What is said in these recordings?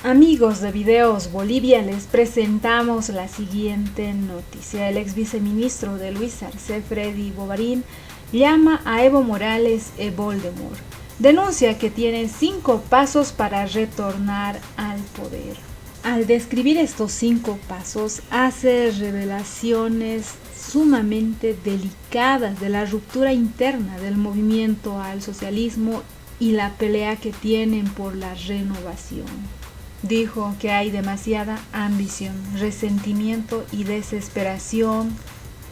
Amigos de Videos Bolivia, les presentamos la siguiente noticia. El ex viceministro de Luis Arce, Freddy Bovarín, llama a Evo Morales e Voldemort. Denuncia que tiene 5 pasos para retornar al poder. Al describir estos 5 pasos, hace revelaciones sumamente delicadas de la ruptura interna del movimiento al socialismo y la pelea que tienen por la renovación. Dijo que hay demasiada ambición, resentimiento y desesperación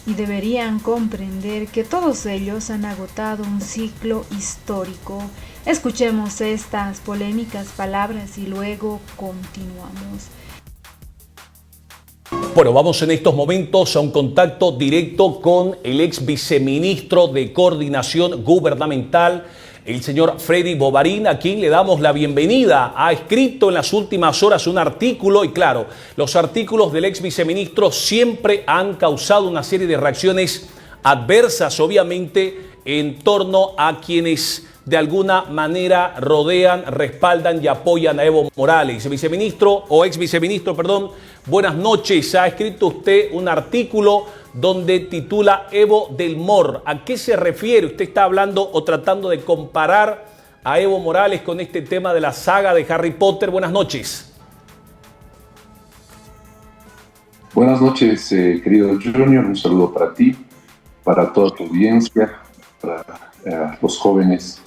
y deberían comprender que todos ellos han agotado un ciclo histórico. Escuchemos estas polémicas palabras y luego continuamos. Bueno, vamos en estos momentos a un contacto directo con el ex viceministro de Coordinación Gubernamental, el señor Freddy Bovarín, a quien le damos la bienvenida. Ha escrito en las últimas horas un artículo y claro, los artículos del ex viceministro siempre han causado una serie de reacciones adversas, obviamente, en torno a quienes de alguna manera rodean, respaldan y apoyan a Evo Morales. Viceministro o ex viceministro, perdón, buenas noches. Ha escrito usted un artículo donde titula Evo del Mor. ¿A qué se refiere? Usted está hablando o tratando de comparar a Evo Morales con este tema de la saga de Harry Potter. Buenas noches. Buenas noches, querido Junior. Un saludo para ti, para toda tu audiencia, para los jóvenes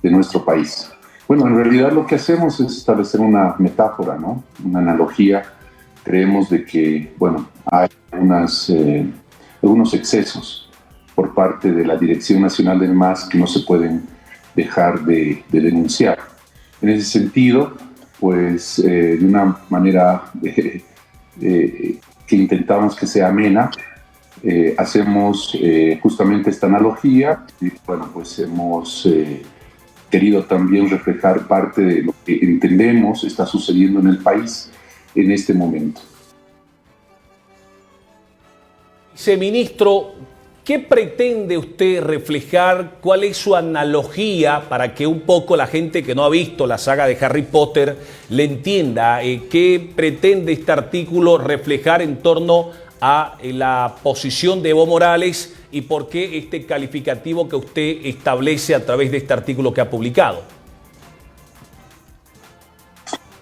de nuestro país. Bueno, en realidad lo que hacemos es establecer una metáfora, ¿no? Una analogía. Creemos de que, bueno, hay algunos excesos por parte de la Dirección Nacional del MAS que no se pueden dejar de denunciar. En ese sentido, pues de una manera que intentamos que sea amena, hacemos justamente esta analogía y bueno, pues hemos querido también reflejar parte de lo que entendemos está sucediendo en el país en este momento. Viceministro, ¿qué pretende usted reflejar? ¿Cuál es su analogía para que un poco la gente que no ha visto la saga de Harry Potter le entienda? ¿Qué pretende este artículo reflejar en torno a la posición de Evo Morales y por qué este calificativo que usted establece a través de este artículo que ha publicado?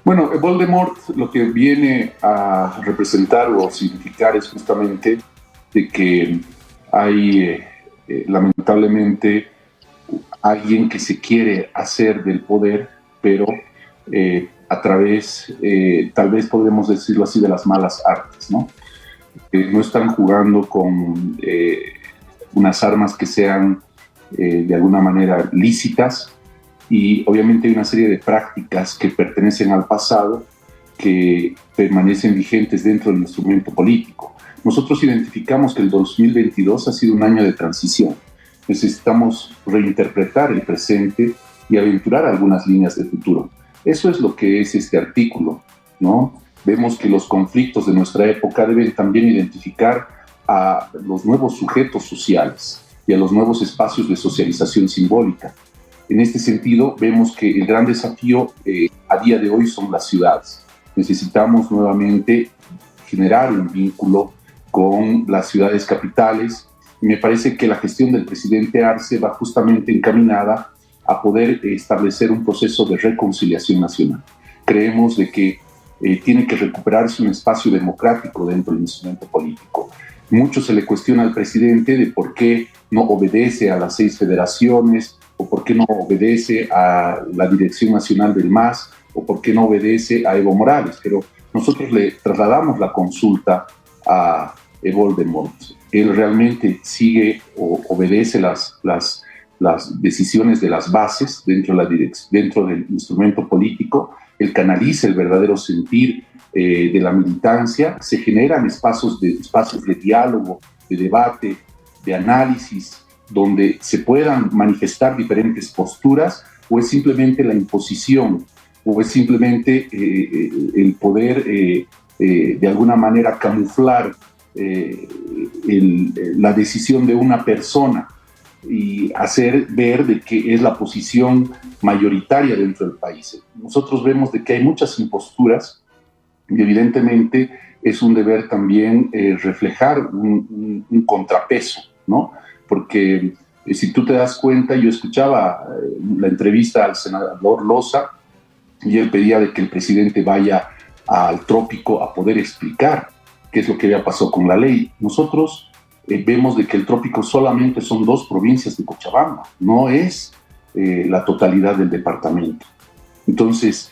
Bueno, Voldemort lo que viene a representar o significar es justamente de que hay lamentablemente alguien que se quiere hacer del poder, pero a través, tal vez podemos decirlo así, de las malas artes, ¿no? No están jugando con unas armas que sean de alguna manera lícitas y obviamente hay una serie de prácticas que pertenecen al pasado que permanecen vigentes dentro del instrumento político. Nosotros identificamos que el 2022 ha sido un año de transición. Necesitamos reinterpretar el presente y aventurar algunas líneas de futuro. Eso es lo que es este artículo, ¿no? Vemos que los conflictos de nuestra época deben también identificar a los nuevos sujetos sociales y a los nuevos espacios de socialización simbólica. En este sentido, vemos que el gran desafío a día de hoy son las ciudades. Necesitamos nuevamente generar un vínculo con las ciudades capitales y me parece que la gestión del presidente Arce va justamente encaminada a poder establecer un proceso de reconciliación nacional. Creemos de que tiene que recuperarse un espacio democrático dentro del instrumento político. Mucho se le cuestiona al presidente de por qué no obedece a las 6 federaciones, o por qué no obedece a la Dirección Nacional del MAS, o por qué no obedece a Evo Morales, pero nosotros le trasladamos la consulta a Evo Voldemort. Él realmente sigue o obedece las decisiones de las bases dentro del instrumento político. Él canaliza el verdadero sentir de la militancia, se generan espacios de diálogo, de debate, de análisis, donde se puedan manifestar diferentes posturas, o es simplemente la imposición, o es simplemente el poder de alguna manera camuflar la decisión de una persona y hacer ver de que es la posición mayoritaria dentro del país. Nosotros vemos de que hay muchas imposturas y evidentemente es un deber también reflejar un contrapeso, ¿no? Porque si tú te das cuenta, yo escuchaba la entrevista al senador Loza y él pedía de que el presidente vaya al trópico a poder explicar qué es lo que había pasado con la ley. Nosotros vemos de que el trópico solamente son 2 provincias de Cochabamba, no es la totalidad del departamento. Entonces,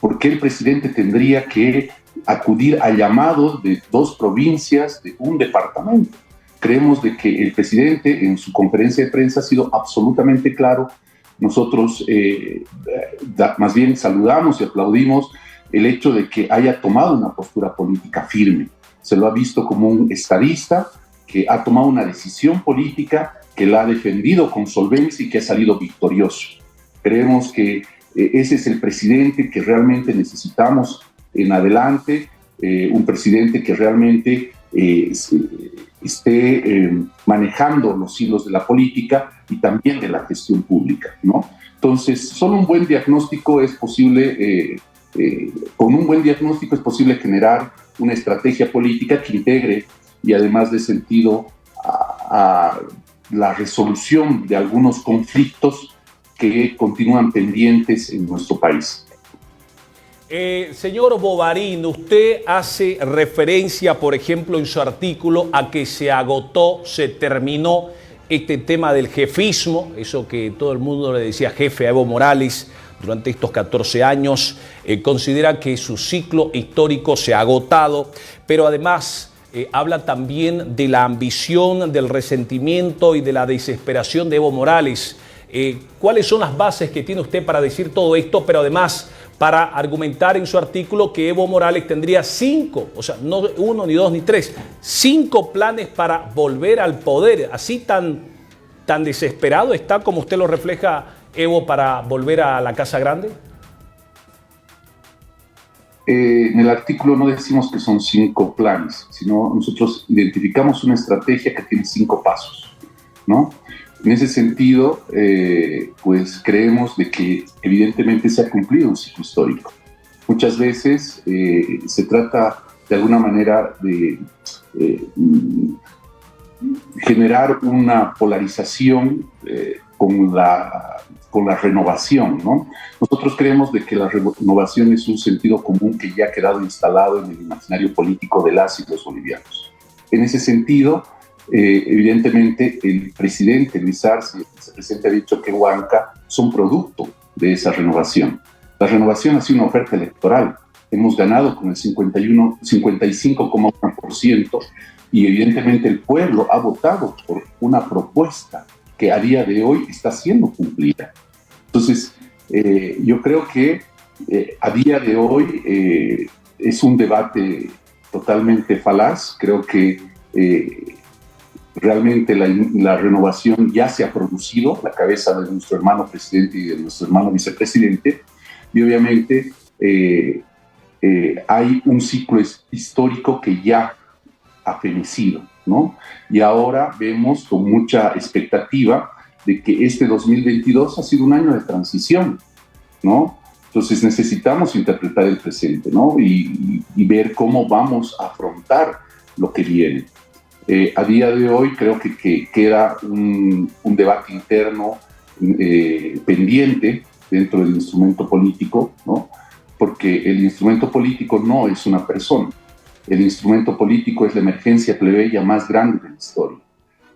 ¿por qué el presidente tendría que acudir a llamados de 2 provincias de un departamento? Creemos de que el presidente en su conferencia de prensa ha sido absolutamente claro. Nosotros más bien saludamos y aplaudimos el hecho de que haya tomado una postura política firme. Se lo ha visto como un estadista que ha tomado una decisión política, que la ha defendido con solvencia y que ha salido victorioso. Creemos que ese es el presidente que realmente necesitamos en adelante, un presidente que realmente esté manejando los hilos de la política y también de la gestión pública, ¿no? Entonces, solo un buen diagnóstico es posible, con un buen diagnóstico es posible generar una estrategia política que integre y además de sentido a la resolución de algunos conflictos que continúan pendientes en nuestro país. Señor Bovarín, usted hace referencia, por ejemplo, en su artículo a que se agotó, se terminó este tema del jefismo, eso que todo el mundo le decía jefe a Evo Morales durante estos 14 años, considera que su ciclo histórico se ha agotado, pero además habla también de la ambición, del resentimiento y de la desesperación de Evo Morales. ¿Cuáles son las bases que tiene usted para decir todo esto, pero además para argumentar en su artículo que Evo Morales tendría 5, o sea, no 1, ni 2, ni 3, 5 planes para volver al poder? Así tan desesperado está como usted lo refleja Evo para volver a la Casa Grande. En el artículo no decimos que son 5 planes, sino nosotros identificamos una estrategia que tiene 5 pasos, ¿no? En ese sentido, pues creemos de que evidentemente se ha cumplido un ciclo histórico. Muchas veces se trata de alguna manera de generar una polarización con la renovación, ¿no? Nosotros creemos de que la renovación es un sentido común que ya ha quedado instalado en el imaginario político de las y los bolivianos. En ese sentido, evidentemente, el presidente Luis Arce y el vicepresidente ha dicho que Huanca son producto de esa renovación. La renovación ha sido una oferta electoral. Hemos ganado con el 55,1% y evidentemente el pueblo ha votado por una propuesta que a día de hoy está siendo cumplida. Entonces, yo creo que a día de hoy es un debate totalmente falaz. Creo que realmente la renovación ya se ha producido a la cabeza de nuestro hermano presidente y de nuestro hermano vicepresidente, y obviamente hay un ciclo histórico que ya ha fenecido, ¿no? Y ahora vemos con mucha expectativa de que este 2022 ha sido un año de transición, ¿no? Entonces necesitamos interpretar el presente, ¿no? Y ver cómo vamos a afrontar lo que viene. A día de hoy creo que queda un debate interno pendiente dentro del instrumento político, ¿no? Porque el instrumento político no es una persona. El instrumento político es la emergencia plebeya más grande de la historia,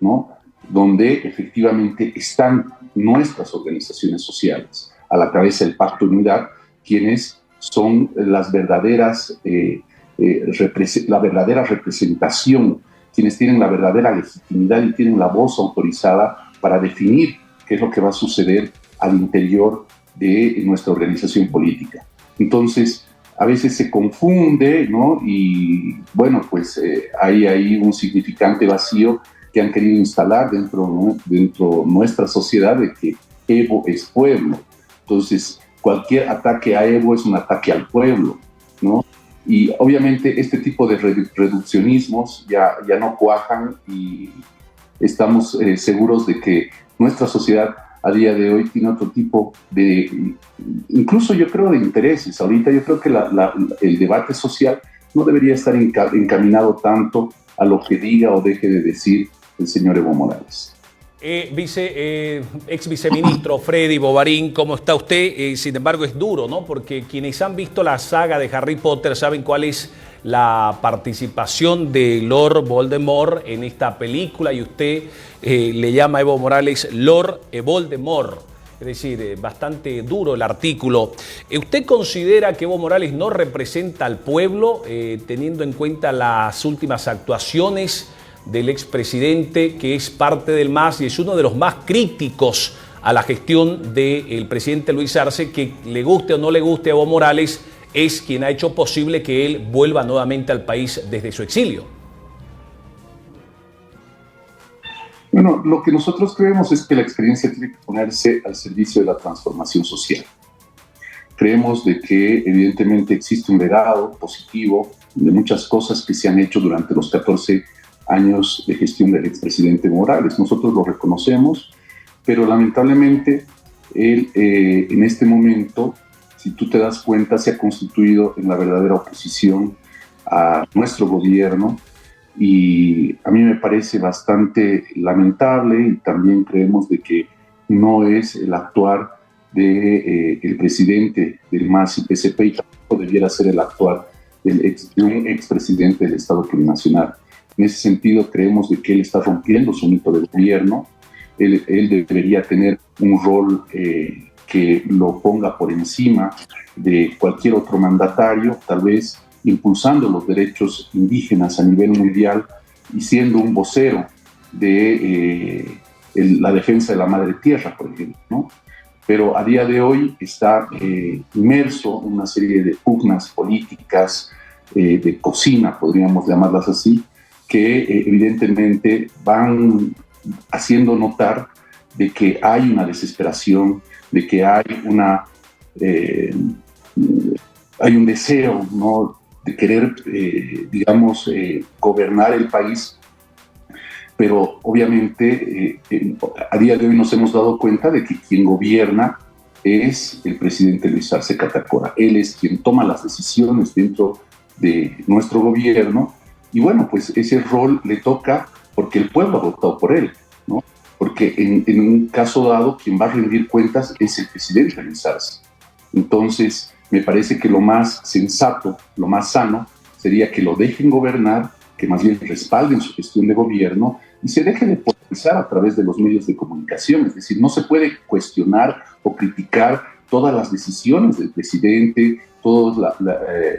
¿no? Donde efectivamente están nuestras organizaciones sociales, a la cabeza del Pacto de Unidad, quienes son las verdaderas, la verdadera representación, quienes tienen la verdadera legitimidad y tienen la voz autorizada para definir qué es lo que va a suceder al interior de nuestra organización política. Entonces, a veces se confunde, ¿no? Y bueno, pues hay ahí un significante vacío que han querido instalar dentro nuestra sociedad de que Evo es pueblo. Entonces, cualquier ataque a Evo es un ataque al pueblo, ¿no? Y obviamente este tipo de reduccionismos ya no cuajan y estamos seguros de que nuestra sociedad a día de hoy tiene otro tipo de, incluso yo creo, de intereses. Ahorita yo creo que el debate social no debería estar encaminado tanto a lo que diga o deje de decir el señor Evo Morales. Ex viceministro Freddy Bovarín, ¿cómo está usted? Sin embargo, es duro, ¿no? Porque quienes han visto la saga de Harry Potter saben cuál es la participación de Lord Voldemort en esta película, y usted le llama a Evo Morales Lord Voldemort. Es decir, bastante duro el artículo. ¿Usted considera que Evo Morales no representa al pueblo, teniendo en cuenta las últimas actuaciones del expresidente, que es parte del MAS y es uno de los más críticos a la gestión del presidente Luis Arce, que le guste o no le guste a Evo Morales, es quien ha hecho posible que él vuelva nuevamente al país desde su exilio? Bueno, lo que nosotros creemos es que la experiencia tiene que ponerse al servicio de la transformación social. Creemos de que evidentemente existe un legado positivo de muchas cosas que se han hecho durante los 14 años de gestión del expresidente Morales. Nosotros lo reconocemos, pero lamentablemente él en este momento, si tú te das cuenta, se ha constituido en la verdadera oposición a nuestro gobierno, y a mí me parece bastante lamentable, y también creemos de que no es el actuar de el presidente del MAS y PSP, y tampoco debiera ser el actuar de un expresidente del Estado Plurinacional. En ese sentido, creemos de que él está rompiendo su mito de gobierno. Él debería tener un rol que lo ponga por encima de cualquier otro mandatario, tal vez impulsando los derechos indígenas a nivel mundial y siendo un vocero de la defensa de la madre tierra, por ejemplo, ¿no? Pero a día de hoy está inmerso en una serie de pugnas políticas, de cocina, podríamos llamarlas así, que evidentemente van haciendo notar de que hay una desesperación, de que hay un deseo, ¿no?, de querer, gobernar el país. Pero obviamente a día de hoy nos hemos dado cuenta de que quien gobierna es el presidente Luis Arce Catacora. Él es quien toma las decisiones dentro de nuestro gobierno, y bueno, pues ese rol le toca porque el pueblo ha votado por él, ¿no? Porque en un caso dado, quien va a rendir cuentas es el presidente Luis Arce. Entonces, me parece que lo más sensato, lo más sano, sería que lo dejen gobernar, que más bien respalden su gestión de gobierno y se deje de polarizar a través de los medios de comunicación. Es decir, no se puede cuestionar o criticar todas las decisiones del presidente, todas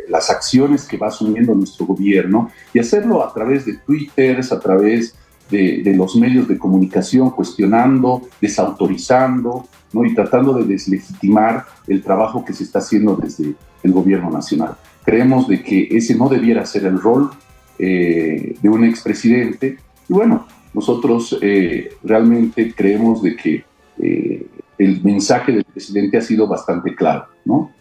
las acciones que va asumiendo nuestro gobierno, y hacerlo a través de twitters, a través de los medios de comunicación, cuestionando, desautorizando, ¿no?, y tratando de deslegitimar el trabajo que se está haciendo desde el gobierno nacional. Creemos de que ese no debiera ser el rol de un expresidente, y bueno, nosotros realmente creemos de que el mensaje del presidente ha sido bastante claro, ¿no?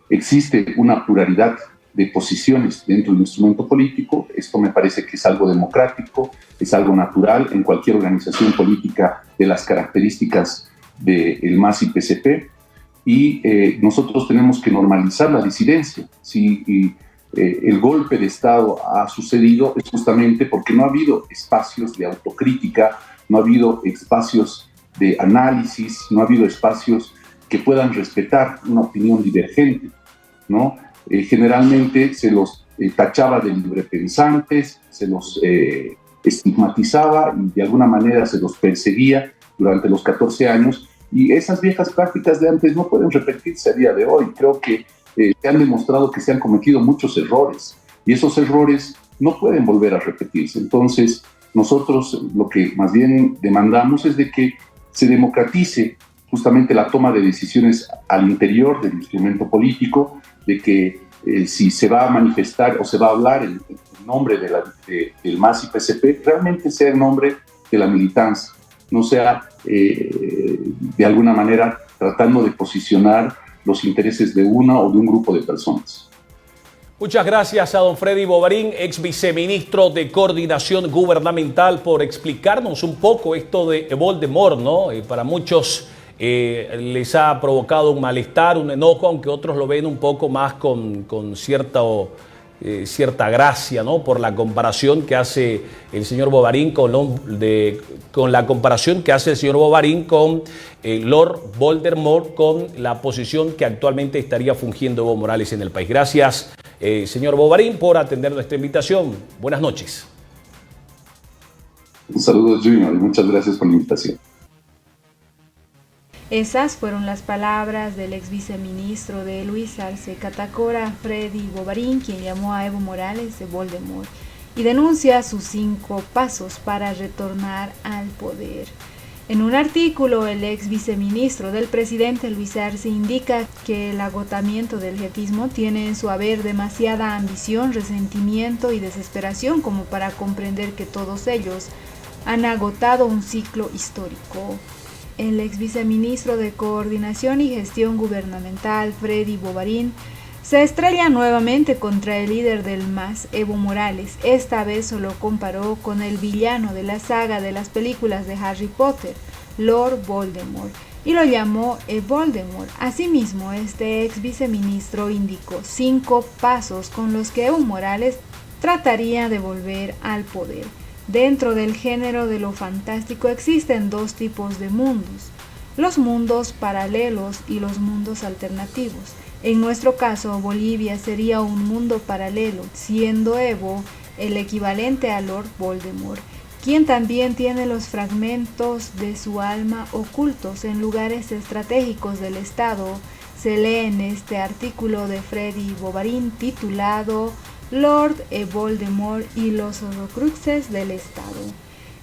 Existe una pluralidad de posiciones dentro del instrumento político. Esto me parece que es algo democrático, es algo natural en cualquier organización política de las características del MAS y PSP, y nosotros tenemos que normalizar la disidencia. Si el golpe de Estado ha sucedido, es justamente porque no ha habido espacios de autocrítica, no ha habido espacios de análisis, no ha habido espacios que puedan respetar una opinión divergente, ¿no? Generalmente se los tachaba de librepensantes, se los estigmatizaba y de alguna manera se los perseguía durante los 14 años, y esas viejas prácticas de antes no pueden repetirse a día de hoy. Creo que se han demostrado que se han cometido muchos errores, y esos errores no pueden volver a repetirse. Entonces, nosotros lo que más bien demandamos es de que se democratice justamente la toma de decisiones al interior del instrumento político, de que si se va a manifestar o se va a hablar en nombre del MAS y PSP, realmente sea en nombre de la militancia, no sea de alguna manera tratando de posicionar los intereses de una o de un grupo de personas. Muchas gracias a don Freddy Bovarín, ex viceministro de Coordinación Gubernamental, por explicarnos un poco esto de Voldemort, ¿no? Para muchos les ha provocado un malestar, un enojo, aunque otros lo ven un poco más con cierta gracia, ¿no? Por la comparación que hace el señor Bovarín con la comparación que hace el señor Bovarín con Lord Voldemort, con la posición que actualmente estaría fungiendo Evo Morales en el país. Gracias, señor Bovarín, por atender nuestra invitación. Buenas noches. Un saludo, Junior, y muchas gracias por la invitación. Esas fueron las palabras del ex viceministro de Luis Arce Catacora, Freddy Bovarín, quien llamó a Evo Morales de Voldemort y denuncia sus 5 pasos para retornar al poder. En un artículo, el ex viceministro del presidente Luis Arce indica que el agotamiento del jefismo tiene en su haber demasiada ambición, resentimiento y desesperación como para comprender que todos ellos han agotado un ciclo histórico. El ex viceministro de Coordinación y Gestión Gubernamental, Freddy Bovarín, se estrella nuevamente contra el líder del MAS, Evo Morales. Esta vez lo comparó con el villano de la saga de las películas de Harry Potter, Lord Voldemort, y lo llamó Voldemort. Asimismo, este ex viceministro indicó 5 pasos con los que Evo Morales trataría de volver al poder. Dentro del género de lo fantástico existen 2 tipos de mundos: los mundos paralelos y los mundos alternativos. En nuestro caso, Bolivia sería un mundo paralelo, siendo Evo el equivalente a Lord Voldemort, quien también tiene los fragmentos de su alma ocultos en lugares estratégicos del Estado. Se lee en este artículo de Freddy Bovarín titulado Lord Voldemort y los Horrocruxes del Estado.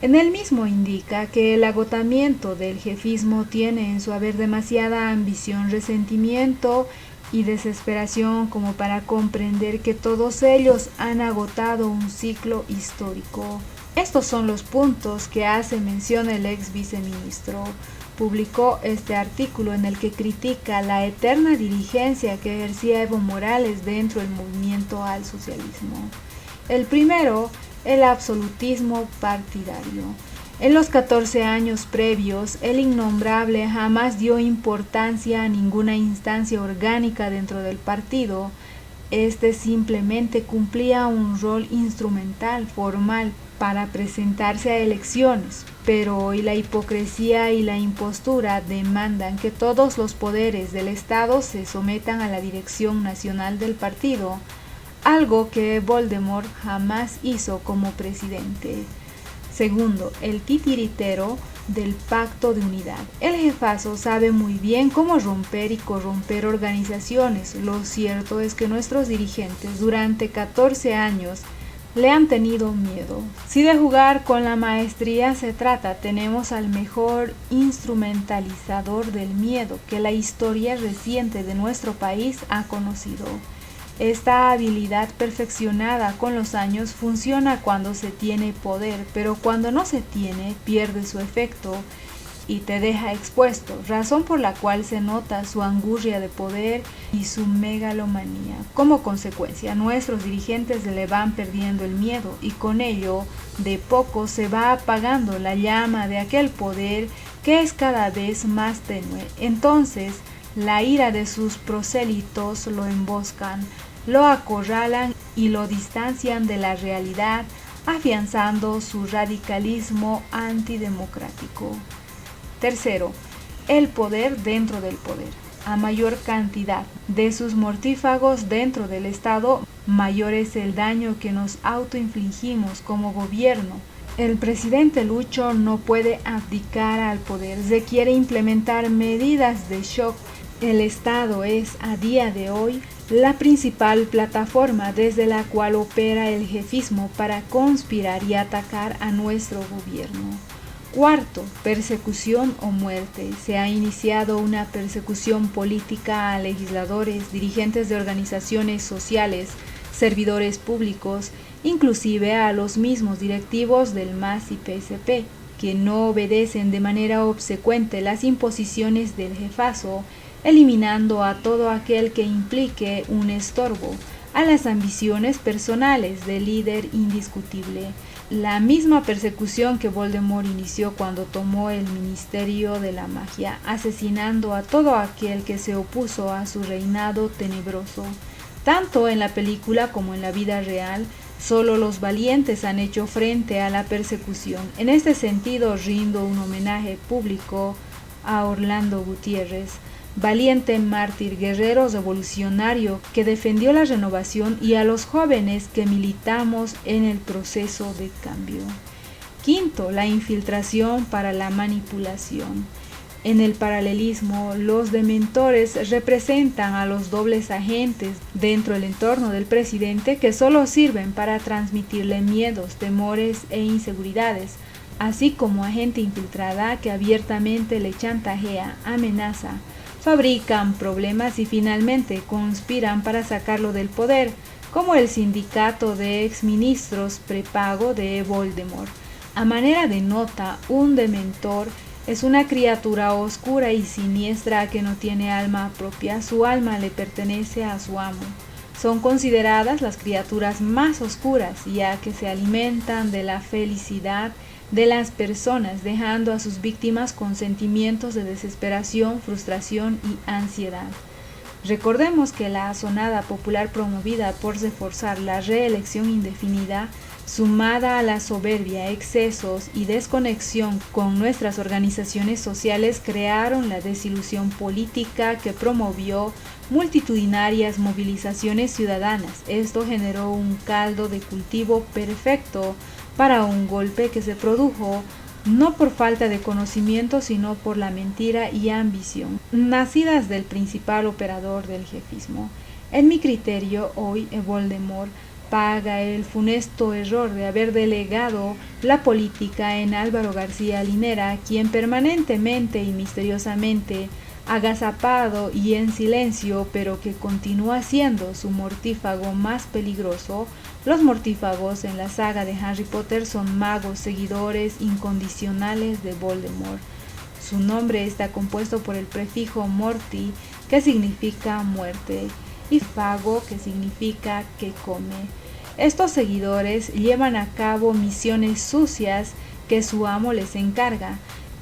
En el mismo indica que el agotamiento del jefismo tiene en su haber demasiada ambición, resentimiento y desesperación como para comprender que todos ellos han agotado un ciclo histórico. Estos son los puntos que hace mención el ex viceministro. Publicó este artículo en el que critica la eterna dirigencia que ejercía Evo Morales dentro del movimiento al socialismo. El primero, el absolutismo partidario. En los 14 años previos, el innombrable jamás dio importancia a ninguna instancia orgánica dentro del partido. Este simplemente cumplía un rol instrumental, formal, para presentarse a elecciones, pero hoy la hipocresía y la impostura demandan que todos los poderes del Estado se sometan a la dirección nacional del partido, algo que Voldemort jamás hizo como presidente. Segundo, el titiritero del pacto de unidad. El jefazo sabe muy bien cómo romper y corromper organizaciones. Lo cierto es que nuestros dirigentes durante 14 años le han tenido miedo. Si de jugar con la maestría se trata, tenemos al mejor instrumentalizador del miedo que la historia reciente de nuestro país ha conocido. Esta habilidad perfeccionada con los años funciona cuando se tiene poder, pero cuando no se tiene, pierde su efecto y te deja expuesto, razón por la cual se nota su angurria de poder y su megalomanía. Como consecuencia, nuestros dirigentes le van perdiendo el miedo y con ello, de poco se va apagando la llama de aquel poder que es cada vez más tenue. Entonces, la ira de sus prosélitos lo emboscan, lo acorralan y lo distancian de la realidad, afianzando su radicalismo antidemocrático. Tercero, el poder dentro del poder. A mayor cantidad de sus mortífagos dentro del Estado, mayor es el daño que nos autoinfligimos como gobierno. El presidente Lucho no puede abdicar al poder, se quiere implementar medidas de shock. El Estado es, a día de hoy, la principal plataforma desde la cual opera el jefismo para conspirar y atacar a nuestro gobierno. Cuarto, persecución o muerte. Se ha iniciado una persecución política a legisladores, dirigentes de organizaciones sociales, servidores públicos, inclusive a los mismos directivos del MAS y PSP, que no obedecen de manera obsecuente las imposiciones del jefazo, eliminando a todo aquel que implique un estorbo. a las ambiciones personales del líder indiscutible. La misma persecución que Voldemort inició cuando tomó el Ministerio de la Magia, asesinando a todo aquel que se opuso a su reinado tenebroso. Tanto en la película como en la vida real, solo los valientes han hecho frente a la persecución. En este sentido, rindo un homenaje público a Orlando Gutiérrez, valiente mártir, guerrero revolucionario que defendió la renovación, y a los jóvenes que militamos en el proceso de cambio. Quinto, la infiltración para la manipulación. En el paralelismo, los dementores representan a los dobles agentes dentro del entorno del presidente que solo sirven para transmitirle miedos, temores e inseguridades, así como a gente infiltrada que abiertamente le chantajea, amenaza, fabrican problemas y finalmente conspiran para sacarlo del poder, como el sindicato de exministros prepago de Voldemort. A manera de nota, un dementor es una criatura oscura y siniestra que no tiene alma propia, su alma le pertenece a su amo. Son consideradas las criaturas más oscuras, ya que se alimentan de la felicidad de las personas, dejando a sus víctimas con sentimientos de desesperación, frustración y ansiedad. Recordemos que la asonada popular promovida por reforzar la reelección indefinida, sumada a la soberbia, excesos y desconexión con nuestras organizaciones sociales, crearon la desilusión política que promovió multitudinarias movilizaciones ciudadanas. Esto generó un caldo de cultivo perfecto para un golpe que se produjo no por falta de conocimiento, sino por la mentira y ambición, nacidas del principal operador del jefismo. En mi criterio, hoy Voldemort paga el funesto error de haber delegado la política en Álvaro García Linera, quien permanentemente y misteriosamente, agazapado y en silencio, pero que continúa siendo su mortífago más peligroso. Los mortífagos en la saga de Harry Potter son magos seguidores incondicionales de Voldemort. Su nombre está compuesto por el prefijo morti, que significa muerte, y fago, que significa que come. Estos seguidores llevan a cabo misiones sucias que su amo les encarga,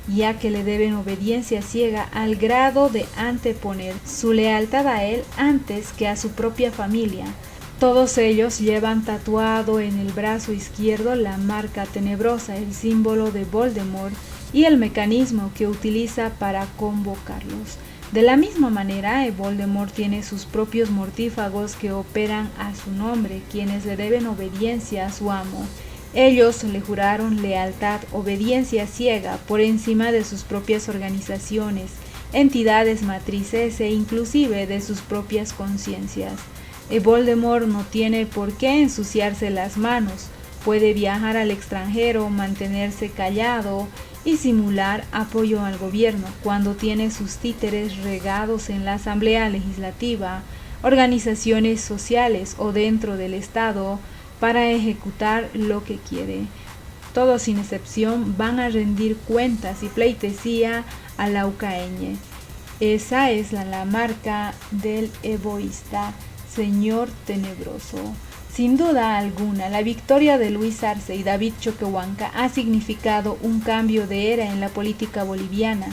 ya que le deben obediencia ciega al grado de anteponer su lealtad a él antes que a su propia familia. Todos ellos llevan tatuado en el brazo izquierdo la marca tenebrosa, el símbolo de Voldemort y el mecanismo que utiliza para convocarlos. De la misma manera, Voldemort tiene sus propios mortífagos que operan a su nombre, quienes le deben obediencia a su amo. Ellos le juraron lealtad, obediencia ciega por encima de sus propias organizaciones, entidades matrices e inclusive de sus propias conciencias. Voldemort no tiene por qué ensuciarse las manos, puede viajar al extranjero, mantenerse callado y simular apoyo al gobierno cuando tiene sus títeres regados en la Asamblea Legislativa, organizaciones sociales o dentro del Estado para ejecutar lo que quiere. Todos sin excepción van a rendir cuentas y pleitesía a la UKN. Esa es la marca del egoísta Señor Tenebroso. Sin duda alguna, la victoria de Luis Arce y David Choquehuanca ha significado un cambio de era en la política boliviana.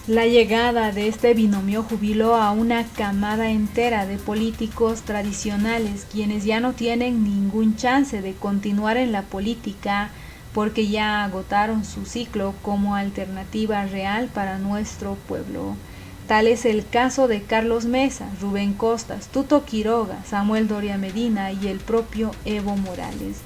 La llegada de este binomio jubiló a una camada entera de políticos tradicionales, quienes ya no tienen ningún chance de continuar en la política porque ya agotaron su ciclo como alternativa real para nuestro pueblo. Tal es el caso de Carlos Mesa, Rubén Costas, Tuto Quiroga, Samuel Doria Medina y el propio Evo Morales.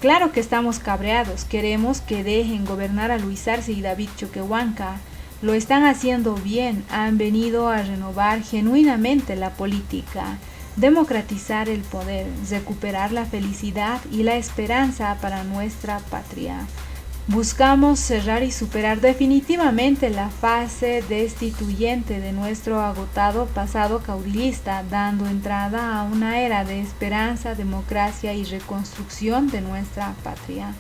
Claro que estamos cabreados, queremos que dejen gobernar a Luis Arce y David Choquehuanca. Lo están haciendo bien, han venido a renovar genuinamente la política, democratizar el poder, recuperar la felicidad y la esperanza para nuestra patria. Buscamos cerrar y superar definitivamente la fase destituyente de nuestro agotado pasado caudillista, dando entrada a una era de esperanza, democracia y reconstrucción de nuestra patria.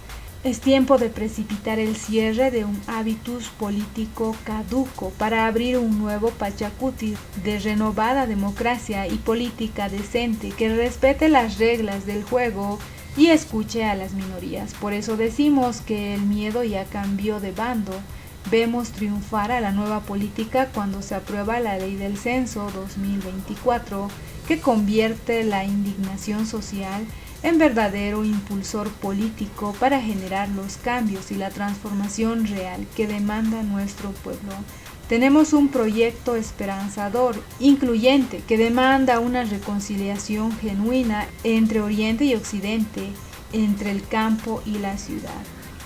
Es tiempo de precipitar el cierre de un hábitus político caduco para abrir un nuevo Pachacuti de renovada democracia y política decente que respete las reglas del juego y escuche a las minorías. Por eso decimos que el miedo ya cambió de bando. Vemos triunfar a la nueva política cuando se aprueba la Ley del Censo 2024, que convierte la indignación social en verdadero impulsor político para generar los cambios y la transformación real que demanda nuestro pueblo. Tenemos un proyecto esperanzador, incluyente, que demanda una reconciliación genuina entre Oriente y Occidente, entre el campo y la ciudad.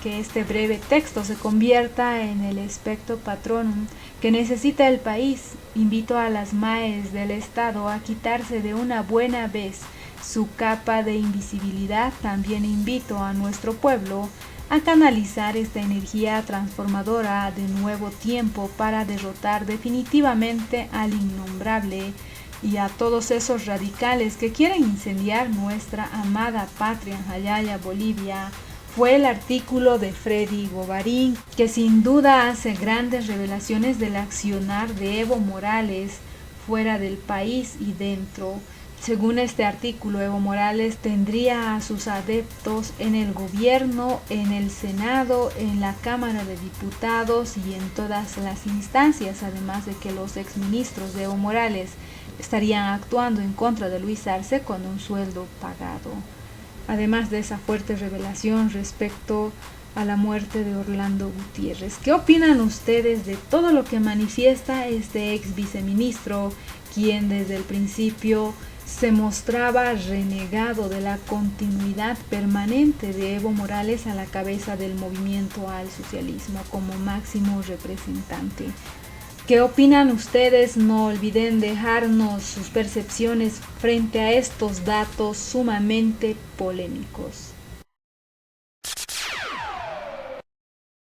Que este breve texto se convierta en el expecto patronum que necesita el país. Invito a las maes del Estado a quitarse de una buena vez su capa de invisibilidad. También invito a nuestro pueblo a canalizar esta energía transformadora de nuevo tiempo para derrotar definitivamente al innombrable y a todos esos radicales que quieren incendiar nuestra amada patria Jayaya, Bolivia. Fue el artículo de Freddy Bovarín, que sin duda hace grandes revelaciones del accionar de Evo Morales fuera del país y dentro. Según este artículo, Evo Morales tendría a sus adeptos en el gobierno, en el Senado, en la Cámara de Diputados y en todas las instancias, además de que los exministros de Evo Morales estarían actuando en contra de Luis Arce con un sueldo pagado. Además de esa fuerte revelación respecto a la muerte de Orlando Gutiérrez. ¿Qué opinan ustedes de todo lo que manifiesta este ex viceministro, quien desde el principio se mostraba renegado de la continuidad permanente de Evo Morales a la cabeza del movimiento al socialismo como máximo representante? ¿Qué opinan ustedes? No olviden dejarnos sus percepciones frente a estos datos sumamente polémicos.